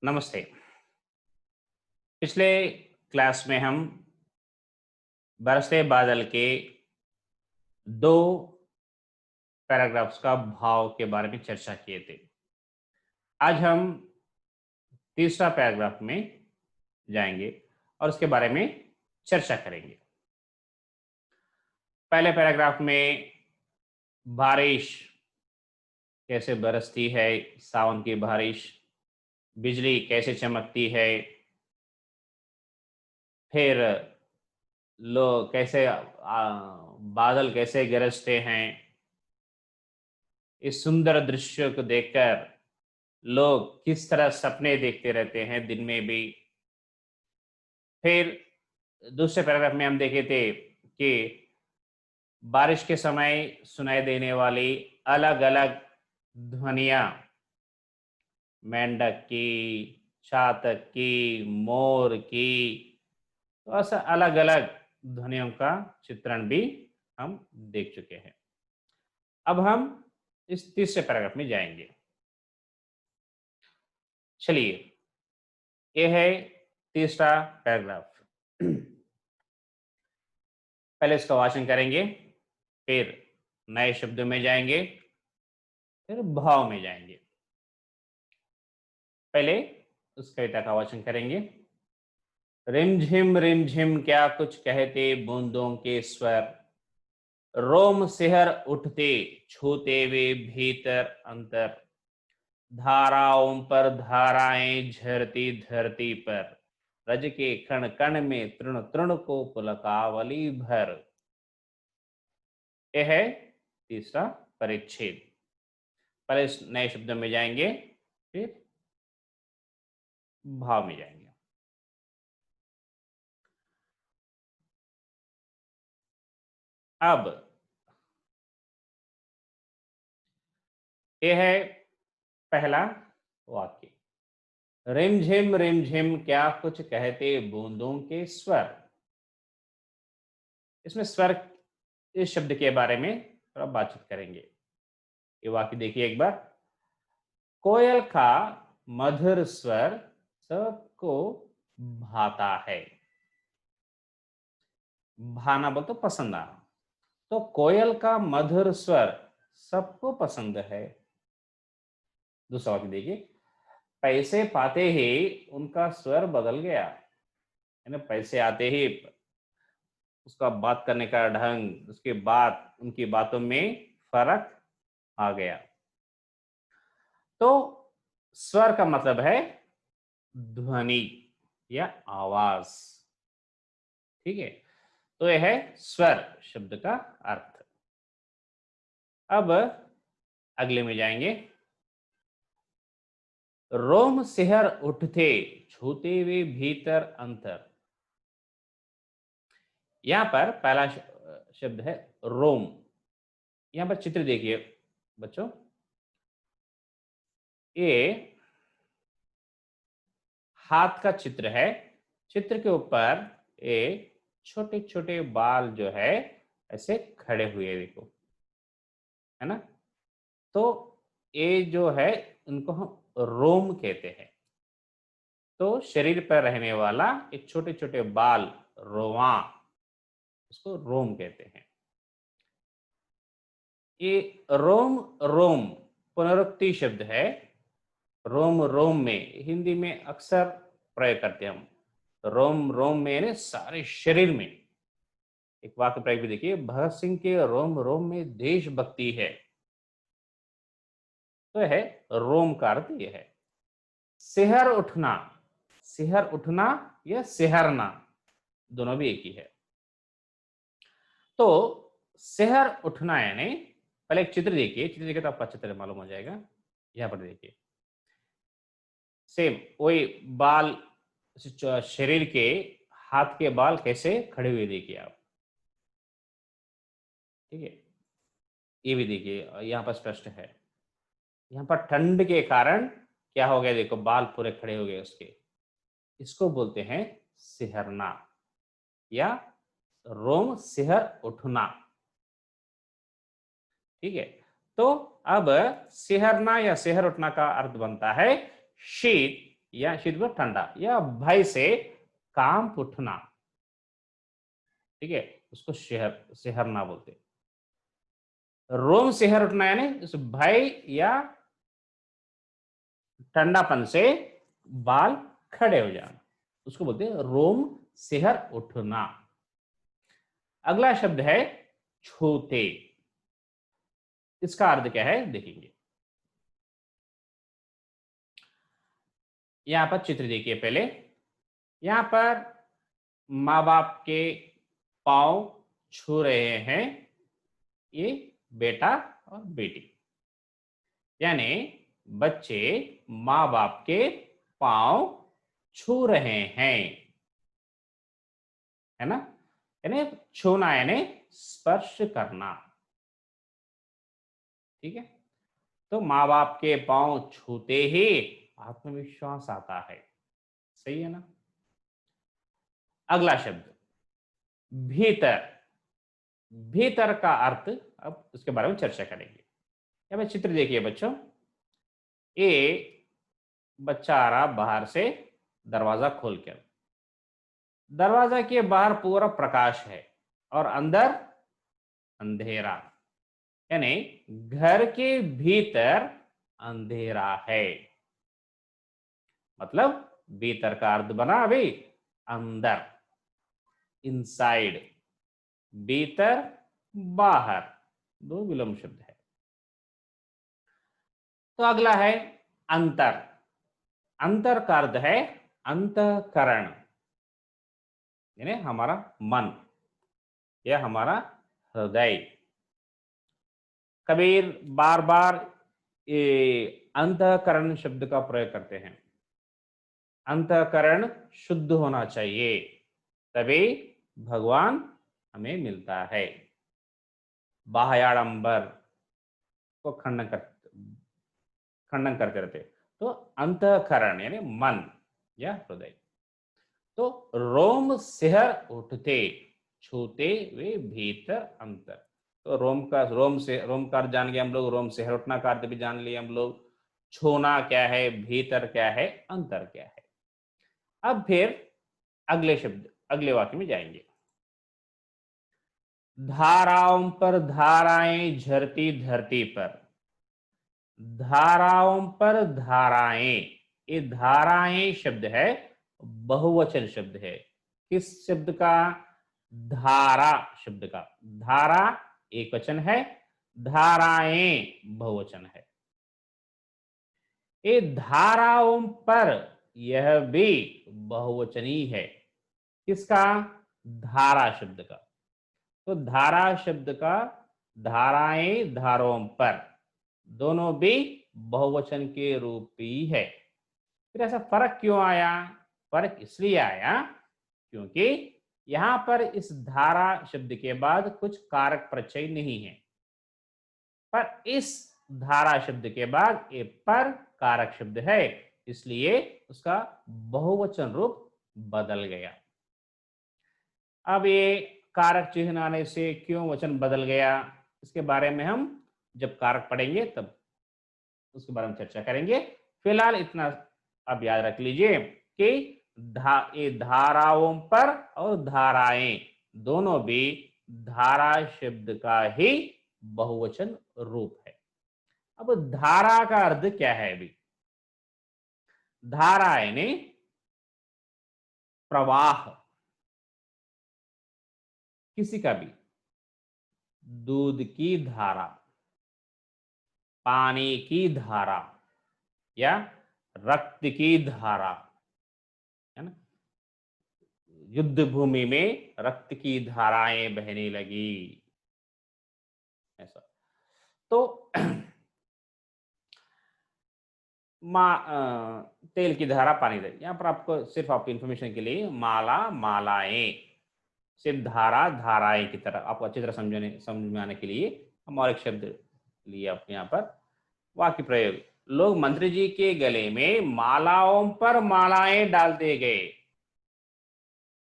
नमस्ते। पिछले क्लास में हम बरसते बादल के 2 पैराग्राफ्स का भाव के बारे में चर्चा किए थे। आज हम तीसरा पैराग्राफ में जाएंगे और उसके बारे में चर्चा करेंगे। पहले पैराग्राफ में बारिश कैसे बरसती है, सावन की बारिश, बिजली कैसे चमकती है, फिर लोग कैसे बादल कैसे गरजते हैं। इस सुंदर दृश्य को देखकर लोग किस तरह सपने देखते रहते हैं दिन में भी। फिर दूसरे पैराग्राफ में हम देखे थे कि बारिश के समय सुनाई देने वाली अलग-अलग ध्वनियाँ, मेंढक की, चातक की, मोर की, तो ऐसा अलग-अलग ध्वनियों का चित्रण भी हम देख चुके हैं। अब हम इस तीसरे पैराग्राफ में जाएंगे। चलिए, ये है तीसरा पैराग्राफ। पहले इसका वाचन करेंगे, फिर नए शब्दों में जाएंगे, फिर भाव में जाएंगे। पहले उस कविता का वाचन करेंगे। रिमझिम क्या कुछ कहते बूंदों के स्वर, रोम सिहर उठते छूते वे भीतर अंतर, धाराओं पर धाराएं झरती धरती पर, रज के कण कण में तृण तृण को पुलकावली भर। यह है तीसरा परिच्छेद। पहले इस नए शब्दों में जाएंगे, फिर भाव में जाएंगे। अब यह है पहला वाक्य। रिमझिम क्या कुछ कहते बूंदों के स्वर। इसमें स्वर, इस शब्द के बारे में थोड़ा बातचीत करेंगे। ये वाक्य देखिए एक बार। कोयल का मधुर स्वर सबको भाता है। भाना बोल तो पसंद आना। तो कोयल का मधुर स्वर सबको पसंद है। दूसरा वाक्य देखिए। पैसे पाते ही उनका स्वर बदल गया। यानी पैसे आते ही उसका बात करने का ढंग, उसके बात, उनकी बातों में फर्क आ गया। तो स्वर का मतलब है ध्वनि या आवाज। ठीक है, तो यह है स्वर शब्द का अर्थ। अब अगले में जाएंगे। रोम सिहर उठते छूते हुए भीतर अंतर। यहां पर पहला शब्द है रोम। यहां पर चित्र देखिए बच्चों। ये हाथ का चित्र है। चित्र के ऊपर ये छोटे छोटे बाल जो है ऐसे खड़े हुए, देखो, है ना। तो ये जो है उनको हम रोम कहते हैं। तो शरीर पर रहने वाला एक छोटे छोटे बाल, रोवा, उसको रोम कहते हैं। ये रोम रोम पुनरुक्ति शब्द है। रोम रोम में हिंदी में अक्सर प्रयोग करते हैं हम। रोम रोम में यानी सारे शरीर में। एक वाक्य प्रयोग भी देखिए। भगत सिंह के रोम रोम में देशभक्ति है। तो है रोम का अर्थ यह है। सिहर उठना, सिहर उठना या सिहरना दोनों भी एक ही है। तो सिहर उठना यानी, पहले एक चित्र देखिए। चित्र देखिए तो आपको अच्छी तरह मालूम हो जाएगा। यहां पर देखिए, सेम वही बाल, शरीर के हाथ के बाल कैसे खड़े हुए देखिए आप। ठीक है, ये भी देखिए यहां पर स्पष्ट है। यहां पर ठंड के कारण क्या हो गया, देखो बाल पूरे खड़े हो गए उसके। इसको बोलते हैं सिहरना या रोम सिहर उठना। ठीक है, तो अब सिहरना या सिहर उठना का अर्थ बनता है शीत या शीत मतलब ठंडा, या भय से कांप उठना, ठीक है, उसको सिहरना बोलते। रोम सिहर उठना यानी उस भय या ठंडापन से बाल खड़े हो जाना, उसको बोलते हैं रोम सिहर उठना। अगला शब्द है छूते। इसका अर्थ क्या है देखेंगे। यहां पर चित्र देखिए पहले। यहां पर माँ बाप के पांव छू रहे हैं ये बेटा और बेटी, यानी बच्चे माँ बाप के पांव छू रहे हैं, है ना, यानी छूना यानी स्पर्श करना, ठीक है। तो माँ बाप के पांव छूते ही आत्मविश्वास आता है, सही है ना। अगला शब्द भीतर। भीतर का अर्थ अब उसके बारे में चर्चा करेंगे। यहाँ पे चित्र देखिए बच्चों। ए बच्चा आ रहा बाहर से दरवाजा खोलकर। दरवाजा के बाहर पूरा प्रकाश है और अंदर अंधेरा, यानी घर के भीतर अंधेरा है। मतलब भीतर का अर्थ बना अभी अंदर, इनसाइड, भीतर बाहर, दो विलोम शब्द है। तो अगला है अंतर। अंतर का अर्थ है अंतःकरण, यानी हमारा मन या हमारा हृदय। कबीर बार बार ये अंतःकरण शब्द का प्रयोग करते हैं। अंतःकरण शुद्ध होना चाहिए, तभी भगवान हमें मिलता है। बाह्याडंबर को खंडन करते रहते। तो अंतःकरण यानी मन या हृदय। तो रोम सिहर उठते, छूते वे भीतर अंतर। तो रोम का अर्थ जान गए हम लोग, रोम सिहर उठना का अर्थ भी जान लिए हम लोग। छूना क्या है, भीतर क्या है, अंतर क्या है। अब फिर अगले शब्द, अगले वाक्य में जाएंगे। धाराओं पर धाराएं झरती धरती पर। धाराओं पर धाराएं, ये धाराएं शब्द है बहुवचन शब्द है। किस शब्द का? धारा शब्द का। धारा एक वचन है, धाराएं बहुवचन है। ये धाराओं पर, यह भी बहुवचनी है। किसका? धारा शब्द का। तो धारा शब्द का धाराएं धारों पर, दोनों भी बहुवचन के रूप ही है। फिर ऐसा फर्क क्यों आया? फर्क इसलिए आया क्योंकि यहां पर इस धारा शब्द के बाद कुछ कारक प्रत्यय नहीं है, पर इस धारा शब्द के बाद ए पर कारक शब्द है, इसलिए उसका बहुवचन रूप बदल गया। अब ये कारक चिन्ह आने से क्यों वचन बदल गया, इसके बारे में हम जब कारक पढ़ेंगे तब उसके बारे में चर्चा करेंगे। फिलहाल इतना अब याद रख लीजिए कि ये धाराओं पर और धाराएं दोनों भी धारा शब्द का ही बहुवचन रूप है। अब धारा का अर्थ क्या है? अभी धारा यानी प्रवाह, किसी का भी, दूध की धारा, पानी की धारा या रक्त की धारा, है ना। युद्ध भूमि में रक्त की धाराएं बहने लगी, ऐसा। तो तेल की धारा, पानी दे, यहां पर आपको सिर्फ आपकी इंफॉर्मेशन के लिए माला, मालाएं, सिर्फ धारा, धाराएं की तरह आपको अच्छी तरह समझ में आने के लिए हम और एक शब्द लिए अपने यहाँ पर। वाक्य प्रयोग, लोग मंत्री जी के गले में मालाओं पर मालाएं डालते गए,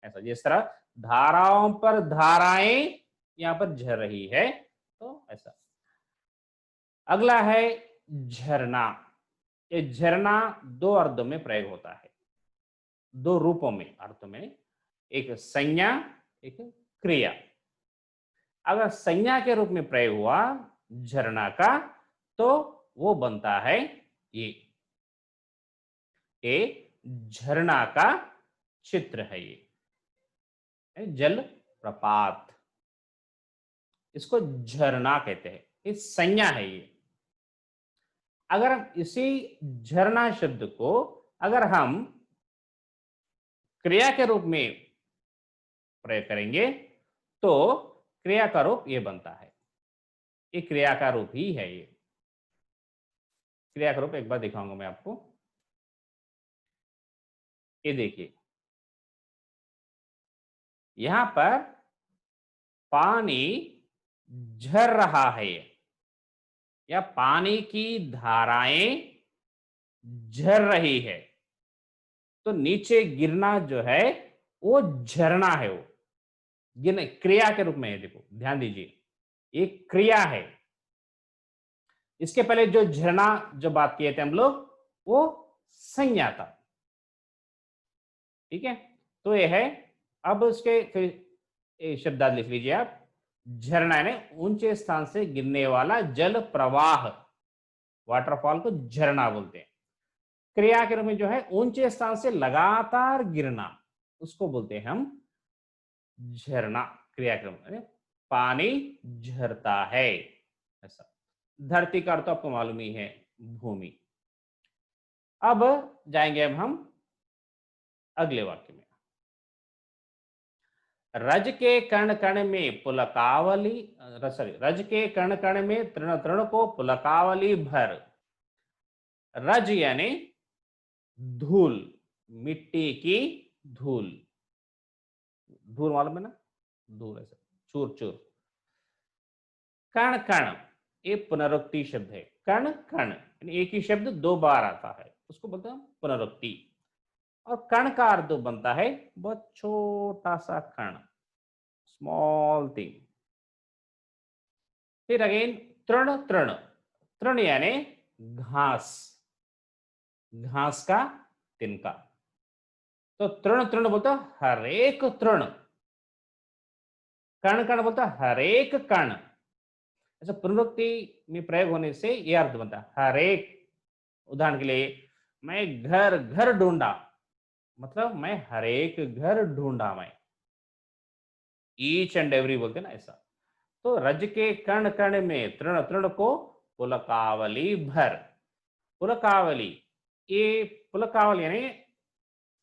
ऐसा। जिस तरह धाराओं पर धाराएं यहां पर झर रही है, तो ऐसा। अगला है झरना। ये झरना दो अर्थों में प्रयोग होता है, दो रूपों में, अर्थों में। एक संज्ञा, एक क्रिया। अगर संज्ञा के रूप में प्रयोग हुआ झरना का, तो वो बनता है ये झरना का चित्र है, ये जल प्रपात, इसको झरना कहते हैं, ये संज्ञा है ये। अगर हम इसी झरना शब्द को अगर हम क्रिया के रूप में प्रयोग करेंगे, तो क्रिया का रूप ये बनता है, ये क्रिया का रूप ही है। ये क्रिया का रूप एक बार दिखाऊंगा मैं आपको। ये देखिए, यहां पर पानी झर रहा है, या पानी की धाराएं झर रही है, तो नीचे गिरना जो है वो झरना है, वो गिरने क्रिया के रूप में है। देखो ध्यान दीजिए, एक क्रिया है। इसके पहले जो झरना जो बात किए थे हम लोग, वो संज्ञा था, ठीक है। तो ये है, अब उसके फिर शब्दार्थ लिख लीजिए आप। झरना यानी ऊंचे स्थान से गिरने वाला जल प्रवाह, वाटरफॉल को झरना बोलते हैं। क्रिया के रूप में जो है ऊंचे स्थान से लगातार गिरना, उसको बोलते हैं हम झरना। क्रिया के रूप में पानी झरता है, ऐसा। धरती का अर्थ तो आपको मालूम ही है, भूमि। अब जाएंगे अब हम अगले वाक्य में। रज के कण कण में पुलकावली, सॉरी, रज के कण कण में तृण तृण को पुलकावली भर। रज यानी धूल, मिट्टी की धूल, धूल मालूम है ना, धूल ऐसा, चूर चूर। कण कण ये पुनरुक्ति शब्द है। कण कण एक ही शब्द दो बार आता है, उसको बोलते हैं पुनरुक्ति। और कण का अर्थ बनता है बहुत छोटा सा कण, स्मॉल थिंग। फिर अगेन तृण तृण, तृण यानी घास, घास का तिनका। तो तृण तृण बोलता हर एक तृण, कण कण बोलता हर एक कण। ऐसा पुनरुक्ति में प्रयोग होने से यह अर्थ बनता है हर एक। उदाहरण के लिए, मैं घर घर ढूंढा, मतलब मैं हर एक घर ढूंढा, मैं ईच एंड एवरी बोलते ना, ऐसा। तो रज के कण कण में तृण तृण को पुलकावली भर। पुलकावली, ये पुलकावली यानी,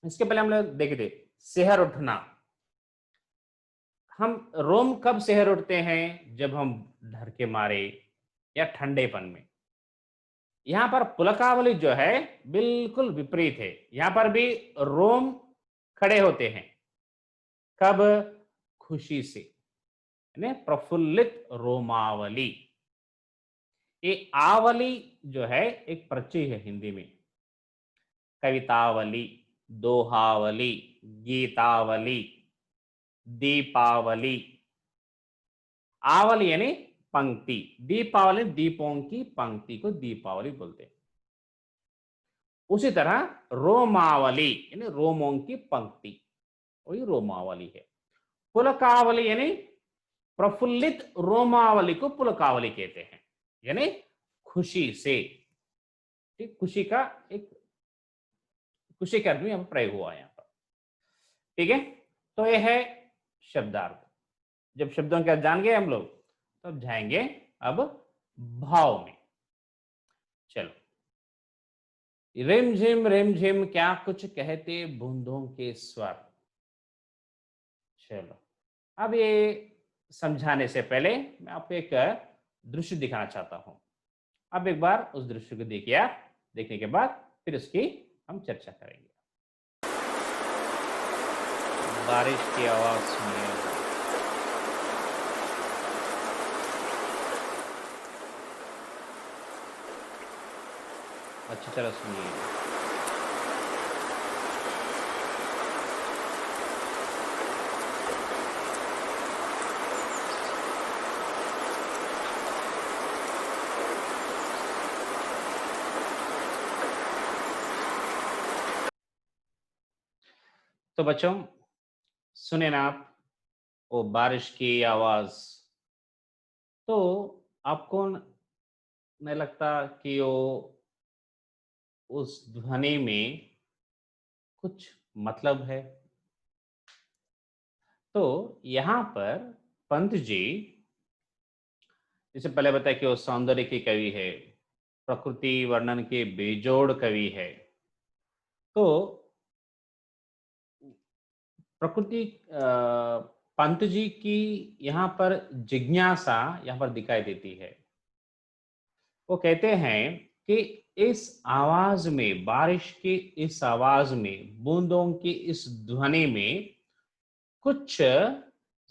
इसके पहले हम लोग देखे थे शहर उठना। हम रोम कब शहर उठते हैं? जब हम डर के मारे या ठंडेपन में। यहां पर पुलकावली जो है बिल्कुल विपरीत है, यहां पर भी रोम खड़े होते हैं। कब? खुशी से, यानी प्रफुल्लित रोमावली। ये आवली जो है एक प्रत्यय है हिंदी में। कवितावली, दोहावली, गीतावली, दीपावली। आवली यानी पंक्ति, दीपावली दीपों की पंक्ति को दीपावली बोलते हैं। उसी तरह रोमावली यानी रोमों की पंक्ति, वही रोमावली है। पुलकावली यानी प्रफुल्लित रोमावली को पुलकावली कहते हैं, यानी खुशी से। ठीक, खुशी का एक, खुशी के अर्थ में प्रयोग हुआ यहां पर, ठीक है। तो यह है शब्दार्थ। जब शब्दों का जान गए हम लोग, तो अब जाएंगे अब भाव में। चलो, रिम झिम क्या कुछ कहते बूंदों के स्वर। चलो, अब ये समझाने से पहले मैं आपको एक दृश्य दिखाना चाहता हूं। अब एक बार उस दृश्य को देखिए आप, देखने के बाद फिर उसकी हम चर्चा करेंगे। बारिश की आवाज सुनिए, अच्छी तरह सुनिए। तो बच्चों सुने ना आप वो बारिश की आवाज, तो आपको नहीं लगता कि वो उस ध्वनि में कुछ मतलब है? तो यहाँ पर पंत जी, जैसे पहले बताया कि वो सौंदर्य के कवि है, प्रकृति वर्णन के बेजोड़ कवि है। तो प्रकृति पंत जी की यहाँ पर जिज्ञासा यहाँ पर दिखाई देती है। वो कहते हैं कि इस आवाज में, बारिश की इस आवाज में, बूंदों की इस ध्वनि में कुछ,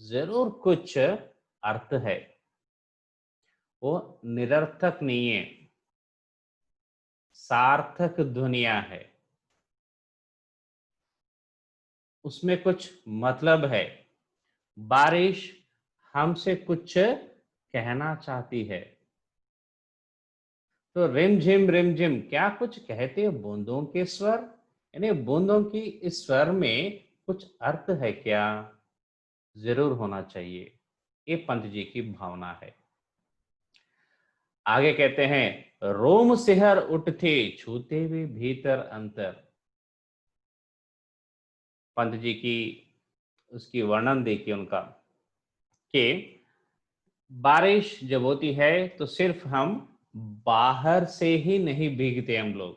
जरूर कुछ अर्थ है। वो निरर्थक नहीं है, सार्थक ध्वनिया है, उसमें कुछ मतलब है। बारिश हमसे कुछ कहना चाहती है। तो रिम झिम क्या कुछ कहते हैं बूंदों के स्वर, यानी बूंदों की इस स्वर में कुछ अर्थ है क्या? जरूर होना चाहिए, ये पंत जी की भावना है। आगे कहते हैं, रोम सिहर उठते छूते हुए भीतर अंतर। पंत जी की उसकी वर्णन देखिए उनका, कि बारिश जब होती है तो सिर्फ हम बाहर से ही नहीं भीगते हम लोग।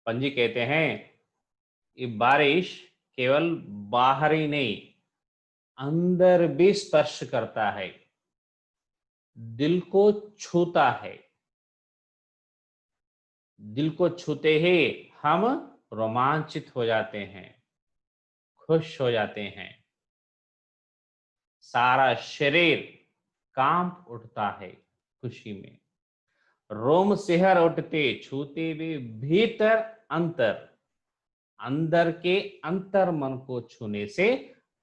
पंत जी कहते हैं ये बारिश केवल बाहर ही नहीं, अंदर भी स्पर्श करता है, दिल को छूता है। दिल को छूते ही हम रोमांचित हो जाते हैं, खुश हो जाते हैं, सारा शरीर कांप उठता है खुशी में। रोम सिहर उठते छूते भी भीतर अंतर, अंदर के अंतर मन को छूने से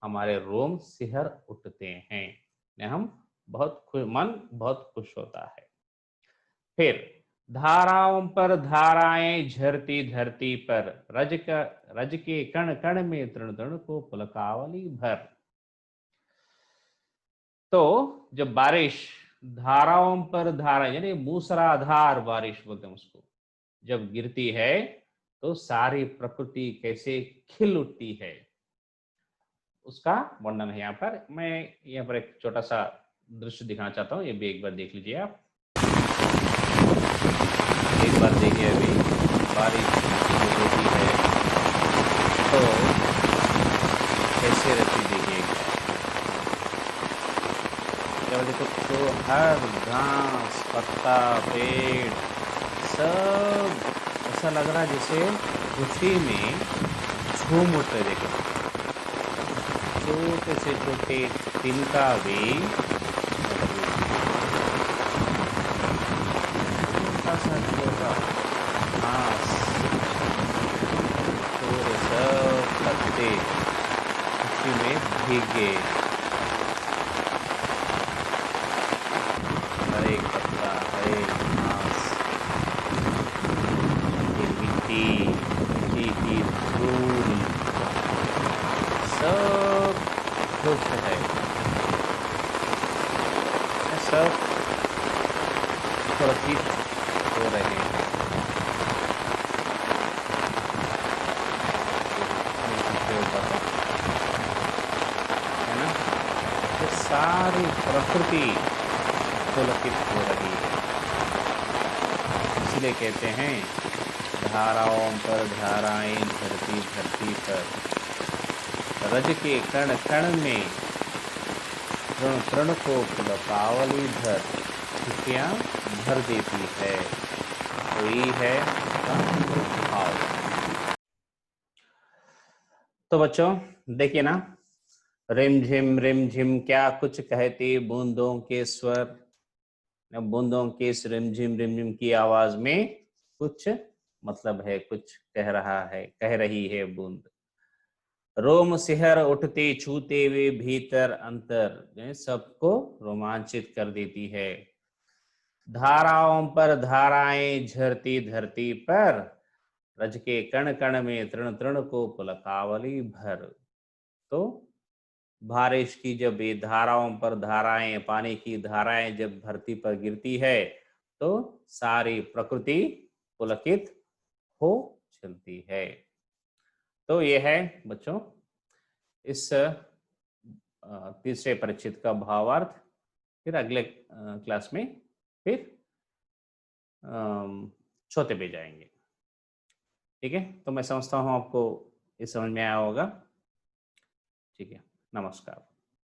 हमारे रोम सिहर उठते हैं, हम बहुत मन बहुत खुश होता है। फिर धाराओं पर धाराएं झरती धरती पर, रज के कण कण में तृण तृण को पुलकावली भर। तो जब बारिश धाराओं पर धारा, यानी मूसलाधार बारिश बोलते हैं उसको, जब गिरती है तो सारी प्रकृति कैसे खिल उठती है, उसका वर्णन है यहाँ पर। मैं यहाँ पर एक छोटा सा दृश्य दिखाना चाहता हूँ, ये भी एक बार देख लीजिए आप। एक बार देखिए, अभी बारिश जो होती है तो कैसे रहती, देखिए क्या देखो, तो हर घास पत्ता पेड़ सब ऐसा लग रहा है जैसे खुशी में झूम उठते। देखो छोटे से छोटे तिनका भी छोटा घास, थोड़े सब पत्ते खुशी में भीगे, हर एक पत्ता हर एक घास, ये मिट्टी की धूल सब खुश है, सब प्रतीत हो रहे हैं। है ना, ये सारी प्रकृति पुलकित हो रही है। इसलिए कहते हैं, धाराओं पर धाराएं झरती धरती पर, रज के कण कण में तृण तृण को पुलकावली भर, खुशियां भर देती है। तो ये है भाव। तो बच्चों देखिए ना, रिम झिम क्या कुछ कहते बूंदों के स्वर, बूंदों के इस रिम झिम की आवाज में कुछ मतलब है, कुछ कह रहा है, कह रही है बूंद। रोम सिहर उठते छूते हुए भीतर अंतर, सबको रोमांचित कर देती है। धाराओं पर धाराएं झरती धरती पर, रज के कण कण में तृण तृण को पुलकावली भर। तो बारिश की जब ये धाराओं पर धाराएं, पानी की धाराएं जब धरती पर गिरती है तो सारी प्रकृति पुलकित हो चलती है। तो ये है बच्चों इस तीसरे परिचित का भावार्थ। फिर अगले क्लास में फिर चौथे पे जाएंगे। ठीक है, तो मैं समझता हूँ आपको ये समझ में आया होगा। ठीक है, नमस्कार।